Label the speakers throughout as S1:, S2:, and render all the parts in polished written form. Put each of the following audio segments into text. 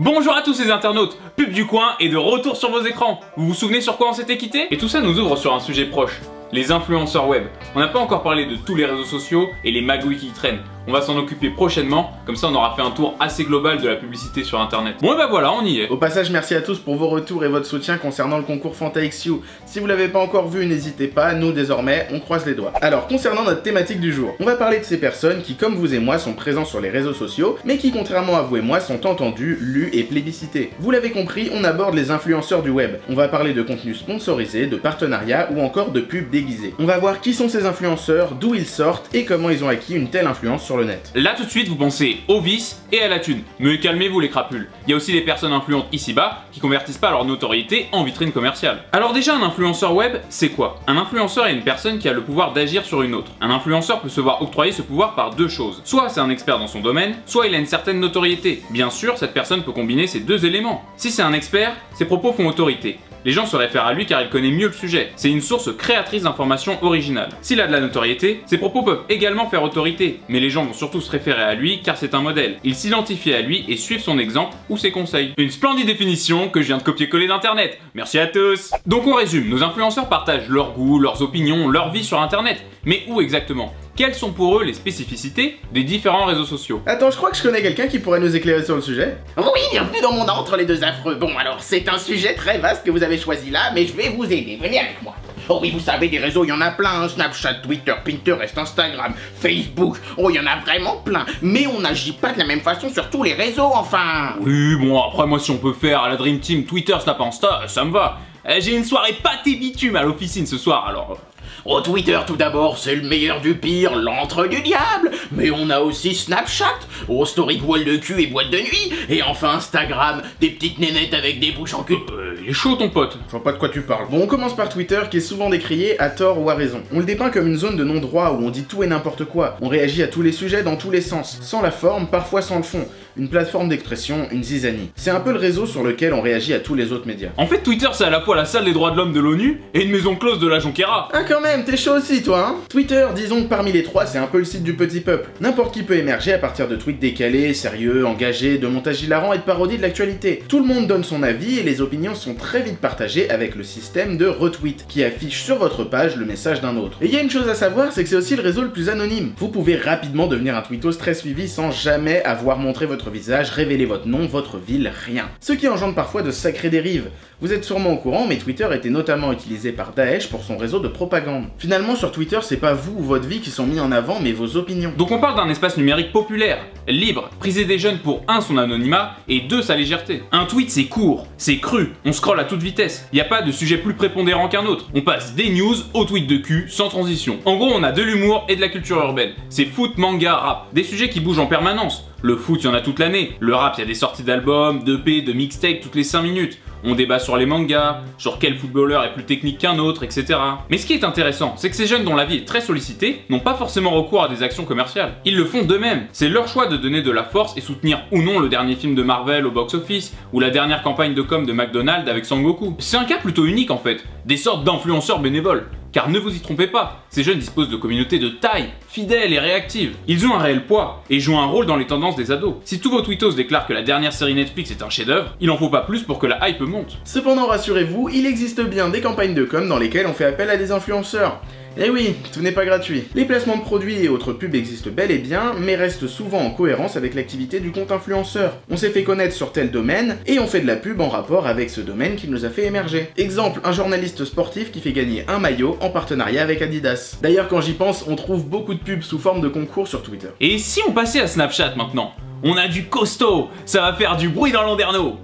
S1: Bonjour à tous les internautes, Pub du coin est de retour sur vos écrans. Vous vous souvenez sur quoi on s'était quitté? Et tout ça nous ouvre sur un sujet proche, les influenceurs web. On n'a pas encore parlé de tous les réseaux sociaux et les magouilles qui traînent. On va s'en occuper prochainement, comme ça on aura fait un tour assez global de la publicité sur internet. Bon et bah voilà, on y est.
S2: Au passage, merci à tous pour vos retours et votre soutien concernant le concours FantaXU. Si vous l'avez pas encore vu, n'hésitez pas, nous désormais, on croise les doigts. Alors, concernant notre thématique du jour, on va parler de ces personnes qui, comme vous et moi, sont présents sur les réseaux sociaux, mais qui, contrairement à vous et moi, sont entendus, lus et plébiscités. Vous l'avez compris, on aborde les influenceurs du web. On va parler de contenu sponsorisé, de partenariats ou encore de pubs déguisées. On va voir qui sont ces influenceurs, d'où ils sortent et comment ils ont acquis une telle influence sur le net.
S1: Là tout de suite vous pensez au vice et à la thune. Mais calmez-vous les crapules. Il y a aussi des personnes influentes ici-bas qui convertissent pas leur notoriété en vitrine commerciale. Alors déjà, un influenceur web, c'est quoi? Un influenceur est une personne qui a le pouvoir d'agir sur une autre. Un influenceur peut se voir octroyer ce pouvoir par deux choses. Soit c'est un expert dans son domaine, soit il a une certaine notoriété. Bien sûr, cette personne peut combiner ces deux éléments. Si c'est un expert, ses propos font autorité. Les gens se réfèrent à lui car il connaît mieux le sujet. C'est une source créatrice d'informations originales. S'il a de la notoriété, ses propos peuvent également faire autorité. Mais les gens vont surtout se référer à lui car c'est un modèle. Ils s'identifient à lui et suivent son exemple ou ses conseils. Une splendide définition que je viens de copier-coller d'internet. Merci à tous. Donc on résume, nos influenceurs partagent leurs goûts, leurs opinions, leur vie sur internet. Mais où exactement? Quelles sont pour eux les spécificités des différents réseaux sociaux?
S2: Attends, je crois que je connais quelqu'un qui pourrait nous éclairer sur le sujet.
S3: Oui, bienvenue dans mon entre les deux affreux. Bon, alors c'est un sujet très vaste que vous avez choisi là, mais je vais vous aider. Venez avec moi. Oh oui, vous savez, des réseaux, il y en a plein, hein. Snapchat, Twitter, Pinterest, Instagram, Facebook, oh, il y en a vraiment plein. Mais on n'agit pas de la même façon sur tous les réseaux, enfin.
S1: Oui, bon, après moi si on peut faire à la Dream Team Twitter, Snap, Insta, ça me va. J'ai une soirée pâte et bitume à l'officine ce soir, alors...
S3: Oh, Twitter tout d'abord, c'est le meilleur du pire, l'antre du diable. Mais on a aussi Snapchat, oh, story de voile de cul et boîte de nuit. Et enfin Instagram, des petites nénettes avec des bouches en cul.
S1: Il est chaud ton pote.
S2: Je vois pas de quoi tu parles. Bon, on commence par Twitter qui est souvent décrié à tort ou à raison. On le dépeint comme une zone de non-droit où on dit tout et n'importe quoi. On réagit à tous les sujets dans tous les sens, sans la forme, parfois sans le fond. Une plateforme d'expression, une zizanie. C'est un peu le réseau sur lequel on réagit à tous les autres médias.
S1: En fait, Twitter c'est à la fois la salle des droits de l'homme de l'ONU et une maison close de la Jonquera.
S2: Ah quand même, t'es chaud aussi toi, hein? Twitter, disons que parmi les trois, c'est un peu le site du petit peuple. N'importe qui peut émerger à partir de tweets décalés, sérieux, engagés, de montages hilarants et de parodies de l'actualité. Tout le monde donne son avis et les opinions sont très vite partagées avec le système de retweet, qui affiche sur votre page le message d'un autre. Et il y a une chose à savoir, c'est que c'est aussi le réseau le plus anonyme. Vous pouvez rapidement devenir un tweetos très suivi sans jamais avoir montré votre visage, révéler votre nom, votre ville, rien. Ce qui engendre parfois de sacrées dérives. Vous êtes sûrement au courant, mais Twitter était notamment utilisé par Daesh pour son réseau de propagande. Finalement, sur Twitter, c'est pas vous ou votre vie qui sont mis en avant, mais vos opinions.
S1: Donc on parle d'un espace numérique populaire, libre, prisé des jeunes pour 1 son anonymat et 2 sa légèreté. Un tweet c'est court, c'est cru, on scrolle à toute vitesse. Y a pas de sujet plus prépondérant qu'un autre. On passe des news aux tweets de cul sans transition. En gros, on a de l'humour et de la culture urbaine. C'est foot, manga, rap. Des sujets qui bougent en permanence. Le foot, il y en a toute l'année. Le rap, il y a des sorties d'albums, d'EP, de mixtapes toutes les 5 minutes. On débat sur les mangas, sur quel footballeur est plus technique qu'un autre, etc. Mais ce qui est intéressant, c'est que ces jeunes dont la vie est très sollicitée n'ont pas forcément recours à des actions commerciales. Ils le font d'eux-mêmes. C'est leur choix de donner de la force et soutenir ou non le dernier film de Marvel au box-office, ou la dernière campagne de com de McDonald's avec Sangoku. C'est un cas plutôt unique en fait, des sortes d'influenceurs bénévoles. Car ne vous y trompez pas, ces jeunes disposent de communautés de taille, fidèles et réactives. Ils ont un réel poids et jouent un rôle dans les tendances des ados. Si tous vos tweetos déclarent que la dernière série Netflix est un chef-d'œuvre, il en faut pas plus pour que la hype monte.
S2: Cependant, rassurez-vous, il existe bien des campagnes de com dans lesquelles on fait appel à des influenceurs. Eh oui, tout n'est pas gratuit. Les placements de produits et autres pubs existent bel et bien, mais restent souvent en cohérence avec l'activité du compte influenceur. On s'est fait connaître sur tel domaine, et on fait de la pub en rapport avec ce domaine qui nous a fait émerger. Exemple, un journaliste sportif qui fait gagner un maillot en partenariat avec Adidas. D'ailleurs, quand j'y pense, on trouve beaucoup de pubs sous forme de concours sur Twitter.
S1: Et si on passait à Snapchat maintenant? On a du costaud, ça va faire du bruit dans Landerneau.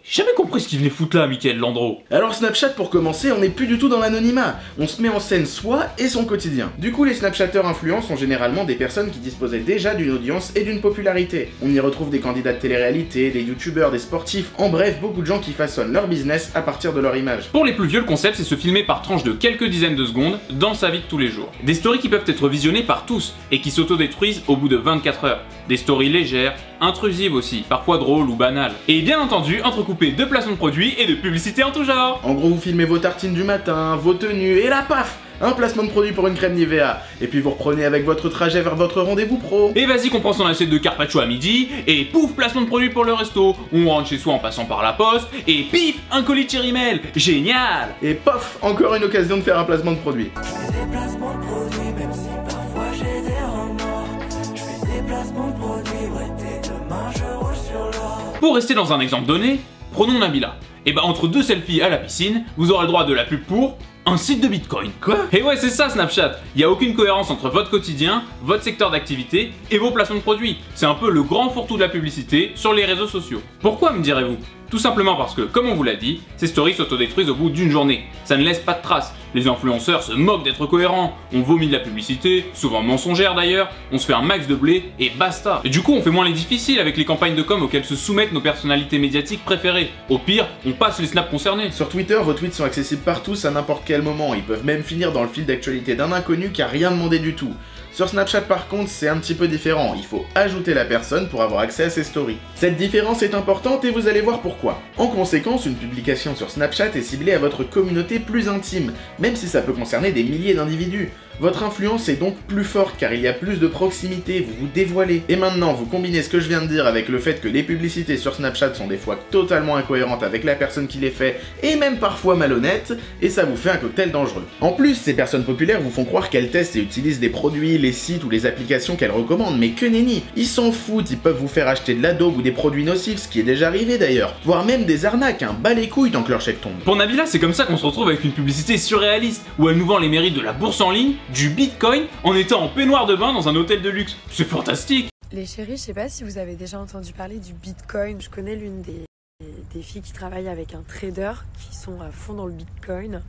S1: J'ai jamais compris ce qu'il venait foutre là, Mickaël Landreau.
S2: Alors Snapchat, pour commencer, on n'est plus du tout dans l'anonymat. On se met en scène soi et son quotidien. Du coup, les Snapchatteurs influents sont généralement des personnes qui disposaient déjà d'une audience et d'une popularité. On y retrouve des candidats de télé-réalité, des youtubeurs, des sportifs, en bref, beaucoup de gens qui façonnent leur business à partir de leur image.
S1: Pour les plus vieux, le concept, c'est se filmer par tranche de quelques dizaines de secondes dans sa vie de tous les jours. Des stories qui peuvent être visionnées par tous et qui s'autodétruisent au bout de 24 heures. Des stories légères, intrusives aussi, parfois drôles ou banales. Et bien entendu, entrecoupées de placements de produits et de publicités en tout genre.
S2: En gros, vous filmez vos tartines du matin, vos tenues, et là, paf, un placement de produit pour une crème Nivea, et puis vous reprenez avec votre trajet vers votre rendez-vous pro.
S1: Et vas-y qu'on prend son assiette de carpaccio à midi, et pouf, placement de produit pour le resto. On rentre chez soi en passant par la poste, et pif, un colis Cherry Mail. Génial!
S2: Et pof, encore une occasion de faire un placement de produit.
S4: Je fais des placements de produits, même si parfois j'ai des remords. Je fais des placements de produits, ouais, dès demain je roule sur l'or.
S1: Pour rester dans un exemple donné, prenons Nabila. Et bah entre deux selfies à la piscine, vous aurez le droit de la pub pour un site de Bitcoin.
S2: Quoi?
S1: Et ouais, c'est ça Snapchat. Il n'y a aucune cohérence entre votre quotidien, votre secteur d'activité et vos placements de produits. C'est un peu le grand fourre-tout de la publicité sur les réseaux sociaux. Pourquoi, me direz-vous? Tout simplement parce que, comme on vous l'a dit, ces stories s'autodétruisent au bout d'une journée. Ça ne laisse pas de traces. Les influenceurs se moquent d'être cohérents. On vomit de la publicité, souvent mensongère d'ailleurs, on se fait un max de blé et basta. Et du coup, on fait moins les difficiles avec les campagnes de com auxquelles se soumettent nos personnalités médiatiques préférées. Au pire, on passe les snaps concernés.
S2: Sur Twitter, vos tweets sont accessibles par tous à n'importe quel moment. Ils peuvent même finir dans le fil d'actualité d'un inconnu qui a rien demandé du tout. Sur Snapchat par contre, c'est un petit peu différent, il faut ajouter la personne pour avoir accès à ses stories. Cette différence est importante et vous allez voir pourquoi. En conséquence, une publication sur Snapchat est ciblée à votre communauté plus intime, même si ça peut concerner des milliers d'individus. Votre influence est donc plus forte car il y a plus de proximité, vous vous dévoilez. Et maintenant, vous combinez ce que je viens de dire avec le fait que les publicités sur Snapchat sont des fois totalement incohérentes avec la personne qui les fait, et même parfois malhonnêtes, et ça vous fait un cocktail dangereux. En plus, ces personnes populaires vous font croire qu'elles testent et utilisent des produits, les sites ou les applications qu'elles recommandent, mais que nenni. Ils s'en foutent, ils peuvent vous faire acheter de la daube ou des produits nocifs, ce qui est déjà arrivé d'ailleurs, voire même des arnaques, hein, bas les couilles tant que leur chèque tombe.
S1: Pour Nabila, c'est comme ça qu'on se retrouve avec une publicité surréaliste, où elle nous vend les mérites de la bourse en ligne, du Bitcoin, en étant en peignoir de bain dans un hôtel de luxe. C'est fantastique!
S5: Les chéris, je sais pas si vous avez déjà entendu parler du Bitcoin. Je connais l'une des filles qui travaille avec un trader qui sont à fond dans le Bitcoin.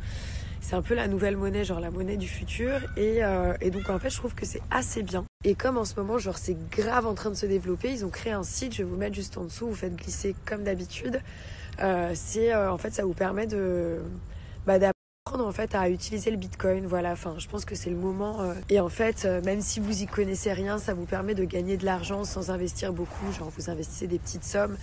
S5: C'est un peu la nouvelle monnaie, genre la monnaie du futur. Et donc en fait, je trouve que c'est assez bien. Et comme en ce moment, genre c'est grave en train de se développer, ils ont créé un site, je vais vous mettre juste en dessous, vous faites glisser comme d'habitude. En fait, ça vous permet d'apprendre en fait à utiliser le Bitcoin, voilà, enfin je pense que c'est le moment et en fait même si vous y connaissez rien, ça vous permet de gagner de l'argent sans investir beaucoup, genre vous investissez des petites sommes,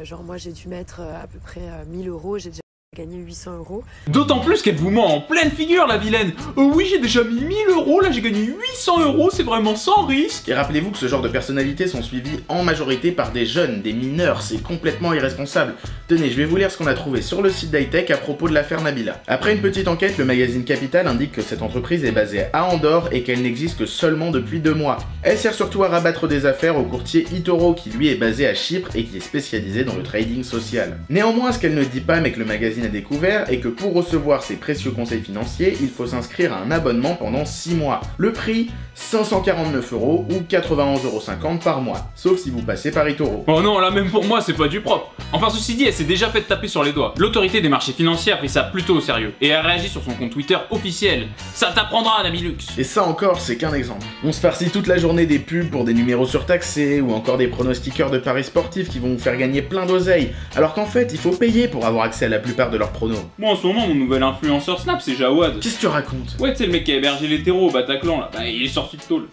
S5: genre moi j'ai dû mettre à peu près 1000 €, j'ai déjà gagné 800 €.
S1: D'autant plus qu'elle vous ment en pleine figure, la vilaine. Oui, j'ai déjà mis 1000 €, là j'ai gagné 800 €, c'est vraiment sans risque.
S2: Et rappelez-vous que ce genre de personnalités sont suivies en majorité par des jeunes, des mineurs, c'est complètement irresponsable. Tenez, je vais vous lire ce qu'on a trouvé sur le site d'Hightech à propos de l'affaire Nabila. Après une petite enquête, le magazine Capital indique que cette entreprise est basée à Andorre et qu'elle n'existe que seulement depuis 2 mois. Elle sert surtout à rabattre des affaires au courtier eToro qui lui est basé à Chypre et qui est spécialisé dans le trading social. Néanmoins, ce qu'elle ne dit pas mais que le magazine a découvert est que pour recevoir ces précieux conseils financiers, il faut s'inscrire à un abonnement pendant 6 mois. Le prix, 549 € ou 91,50 € par mois, sauf si vous passez par eToro.
S1: Oh non, là même pour moi c'est pas du propre. Enfin ceci dit, elle s'est déjà fait taper sur les doigts. L'autorité des marchés financiers a pris ça plutôt au sérieux et a réagi sur son compte Twitter officiel. Ça t'apprendra, Namilux.
S2: Et ça encore, c'est qu'un exemple. On se farcit toute la journée des pubs pour des numéros surtaxés ou encore des pronostiqueurs de paris sportifs qui vont vous faire gagner plein d'oseille, alors qu'en fait, il faut payer pour avoir accès à la plupart de leurs pronos.
S1: Moi en ce moment, mon nouvel influenceur Snap, c'est Jawad.
S2: Qu'est-ce que tu racontes?
S1: Ouais, tu sais, le mec qui a hébergé les terreaux au Bataclan là, bah, il est sorti de tôle.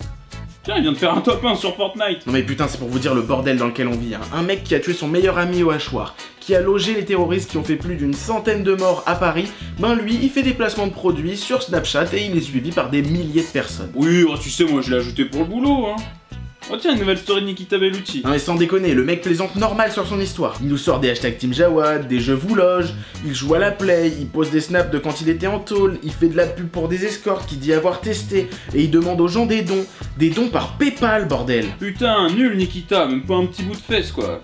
S1: Tiens, il vient de faire un top 1 sur Fortnite.
S2: Non mais putain, c'est pour vous dire le bordel dans lequel on vit, hein. Un mec qui a tué son meilleur ami au hachoir, qui a logé les terroristes qui ont fait plus d'une centaine de morts à Paris, ben lui, il fait des placements de produits sur Snapchat et il est suivi par des milliers de personnes.
S1: Oui, oh, tu sais, moi je l'ai ajouté pour le boulot, hein. Oh tiens, une nouvelle story de Nikita Bellucci.
S2: Non mais sans déconner, le mec plaisante normal sur son histoire. Il nous sort des hashtags Team Jawad, des jeux vous loge, il joue à la play, il pose des snaps de quand il était en tôle, il fait de la pub pour des escortes qu'il dit avoir testé, et il demande aux gens des dons par PayPal, bordel.
S1: Putain, nul Nikita, même pas un petit bout de fesse quoi.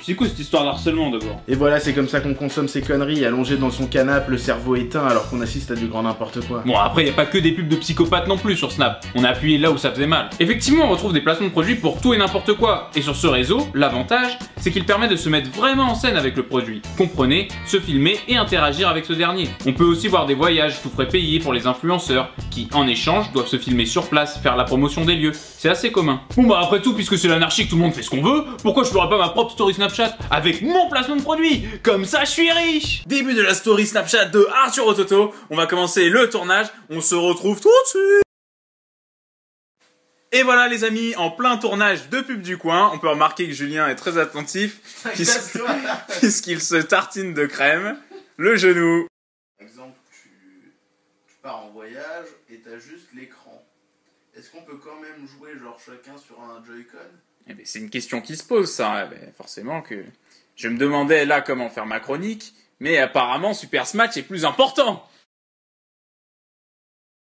S1: C'est quoi cette histoire d'harcèlement d'abord?
S2: Et voilà, c'est comme ça qu'on consomme ces conneries, allongé dans son canapé, le cerveau éteint alors qu'on assiste à du grand n'importe quoi.
S1: Bon après y a pas que des pubs de psychopathes non plus sur Snap, on a appuyé là où ça faisait mal. Effectivement on retrouve des placements de produits pour tout et n'importe quoi, et sur ce réseau, l'avantage, c'est qu'il permet de se mettre vraiment en scène avec le produit. Comprenez, se filmer et interagir avec ce dernier. On peut aussi voir des voyages tout frais payés pour les influenceurs, qui en échange doivent se filmer sur place, faire la promotion des lieux. C'est assez commun. Bon bah après tout, puisque c'est l'anarchie que tout le monde fait ce qu'on veut, pourquoi je ferais pas ma propre story Snapchat avec mon placement de produit? Comme ça je suis riche. Début de la story Snapchat de Arthur Ototo, on va commencer le tournage, on se retrouve tout de suite. Et voilà les amis, en plein tournage de pub du coin, on peut remarquer que Julien est très attentif, puisqu'il se tartine de crème, le genou.
S2: Par exemple, tu pars en voyage et t'as juste l'écran. Est-ce qu'on peut quand même jouer genre chacun sur un Joy-Con?
S1: Eh ben, c'est une question qui se pose, ça. Eh ben, forcément que... Je me demandais là comment faire ma chronique, mais apparemment Super Smash est plus important.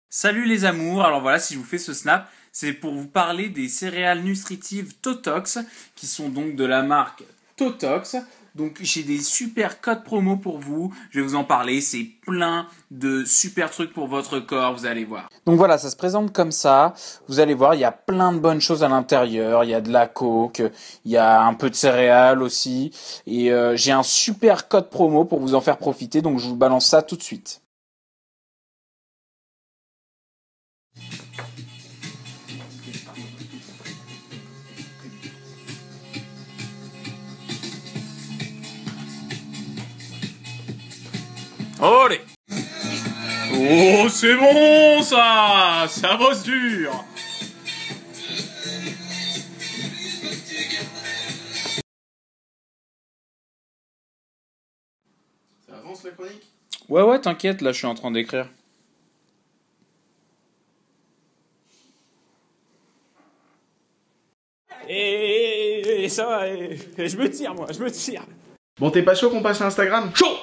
S1: Salut les amours, alors voilà, si je vous fais ce snap, c'est pour vous parler des céréales nutritives Totox, qui sont donc de la marque Totox. Donc j'ai des super codes promo pour vous, je vais vous en parler, c'est plein de super trucs pour votre corps, vous allez voir. Donc voilà, ça se présente comme ça, vous allez voir, il y a plein de bonnes choses à l'intérieur, il y a de la coke, il y a un peu de céréales aussi, et j'ai un super code promo pour vous en faire profiter, donc je vous balance ça tout de suite. Allez. Oh, c'est bon ça bosse dur.
S2: Ça avance la chronique?
S1: Ouais, t'inquiète, là je suis en train d'écrire. Et ça va, je me tire.
S2: Bon, t'es pas chaud qu'on passe à Instagram?
S1: Chaud.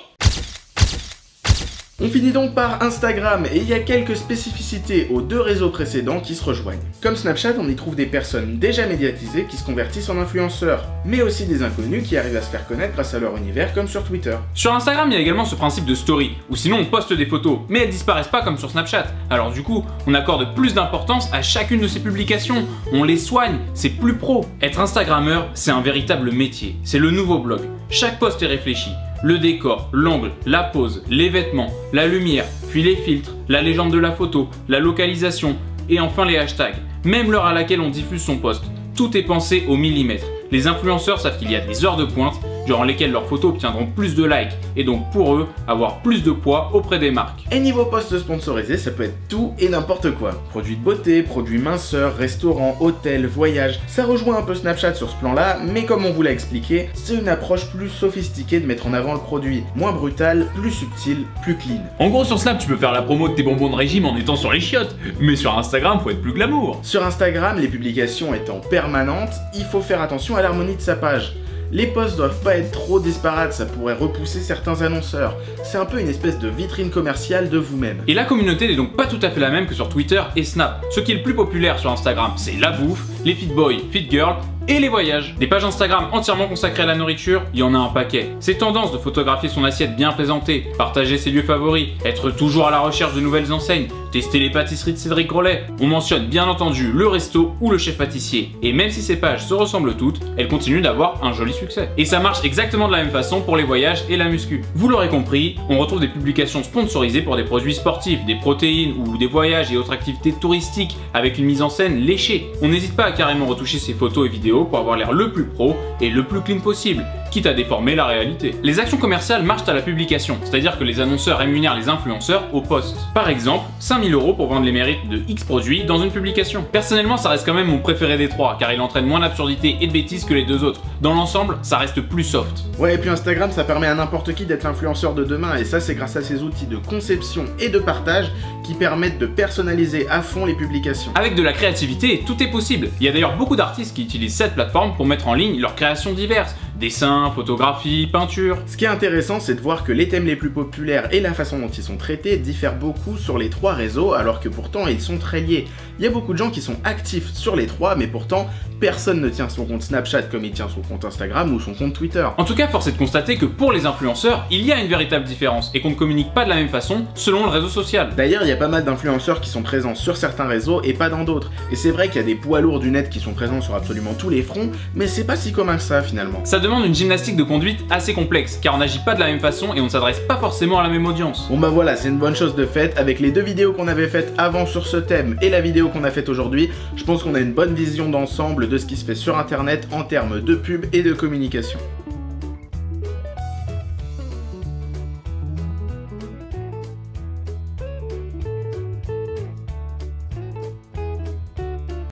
S2: On finit donc par Instagram et il y a quelques spécificités aux deux réseaux précédents qui se rejoignent. Comme Snapchat, on y trouve des personnes déjà médiatisées qui se convertissent en influenceurs, mais aussi des inconnus qui arrivent à se faire connaître grâce à leur univers comme sur Twitter.
S1: Sur Instagram, il y a également ce principe de story, où sinon on poste des photos, mais elles disparaissent pas comme sur Snapchat. Alors du coup, on accorde plus d'importance à chacune de ces publications, on les soigne, c'est plus pro. Être Instagrammeur, c'est un véritable métier, c'est le nouveau blog. Chaque post est réfléchi. Le décor, l'angle, la pose, les vêtements, la lumière, puis les filtres, la légende de la photo, la localisation et enfin les hashtags. Même l'heure à laquelle on diffuse son post, tout est pensé au millimètre. Les influenceurs savent qu'il y a des heures de pointe durant lesquelles leurs photos obtiendront plus de likes et donc pour eux, avoir plus de poids auprès des marques.
S2: Et niveau post sponsorisé, ça peut être tout et n'importe quoi. Produits de beauté, produits minceurs, restaurants, hôtels, voyages. Ça rejoint un peu Snapchat sur ce plan-là, mais comme on vous l'a expliqué, c'est une approche plus sophistiquée de mettre en avant le produit. Moins brutal, plus subtil, plus clean.
S1: En gros, sur Snap, tu peux faire la promo de tes bonbons de régime en étant sur les chiottes, mais sur Instagram, faut être plus glamour.
S2: Sur Instagram, les publications étant permanentes, il faut faire attention à l'harmonie de sa page. Les posts doivent pas être trop disparates, ça pourrait repousser certains annonceurs. C'est un peu une espèce de vitrine commerciale de vous-même.
S1: Et la communauté n'est donc pas tout à fait la même que sur Twitter et Snap. Ce qui est le plus populaire sur Instagram, c'est la bouffe, les fit boys, fit girls et les voyages. Des pages Instagram entièrement consacrées à la nourriture, il y en a un paquet. Ces tendances de photographier son assiette bien présentée, partager ses lieux favoris, être toujours à la recherche de nouvelles enseignes, tester les pâtisseries de Cédric Grolet. On mentionne bien entendu le resto ou le chef pâtissier. Et même si ces pages se ressemblent toutes, elles continuent d'avoir un joli succès. Et ça marche exactement de la même façon pour les voyages et la muscu. Vous l'aurez compris, on retrouve des publications sponsorisées pour des produits sportifs, des protéines ou des voyages et autres activités touristiques avec une mise en scène léchée. On n'hésite pas à carrément retoucher ses photos et vidéos pour avoir l'air le plus pro et le plus clean possible, quitte à déformer la réalité. Les actions commerciales marchent à la publication, c'est-à-dire que les annonceurs rémunèrent les influenceurs au poste. Par exemple, 5000 € pour vendre les mérites de X produits dans une publication. Personnellement, ça reste quand même mon préféré des trois, car il entraîne moins d'absurdité et de bêtises que les deux autres. Dans l'ensemble, ça reste plus soft.
S2: Ouais, et puis Instagram, ça permet à n'importe qui d'être l'influenceur de demain, et ça c'est grâce à ces outils de conception et de partage qui permettent de personnaliser à fond les publications.
S1: Avec de la créativité, tout est possible. Il y a d'ailleurs beaucoup d'artistes qui utilisent cette plateforme pour mettre en ligne leurs créations diverses. Dessins, photographies, peintures.
S2: Ce qui est intéressant, c'est de voir que les thèmes les plus populaires et la façon dont ils sont traités diffèrent beaucoup sur les trois réseaux, alors que pourtant ils sont très liés. Il y a beaucoup de gens qui sont actifs sur les trois, mais pourtant personne ne tient son compte Snapchat comme il tient son compte Instagram ou son compte Twitter.
S1: En tout cas, force est de constater que pour les influenceurs, il y a une véritable différence et qu'on ne communique pas de la même façon selon le réseau social.
S2: D'ailleurs, il y a pas mal d'influenceurs qui sont présents sur certains réseaux et pas dans d'autres. Et c'est vrai qu'il y a des poids lourds du net qui sont présents sur absolument tous les fronts, mais c'est pas si commun que ça finalement.
S1: Ça demande une gymnastique de conduite assez complexe, car on n'agit pas de la même façon et on ne s'adresse pas forcément à la même audience.
S2: Bon bah voilà, c'est une bonne chose de faite. Avec les deux vidéos qu'on avait faites avant sur ce thème et la vidéo qu'on a faite aujourd'hui, je pense qu'on a une bonne vision d'ensemble de ce qui se fait sur internet en termes de pub et de communication.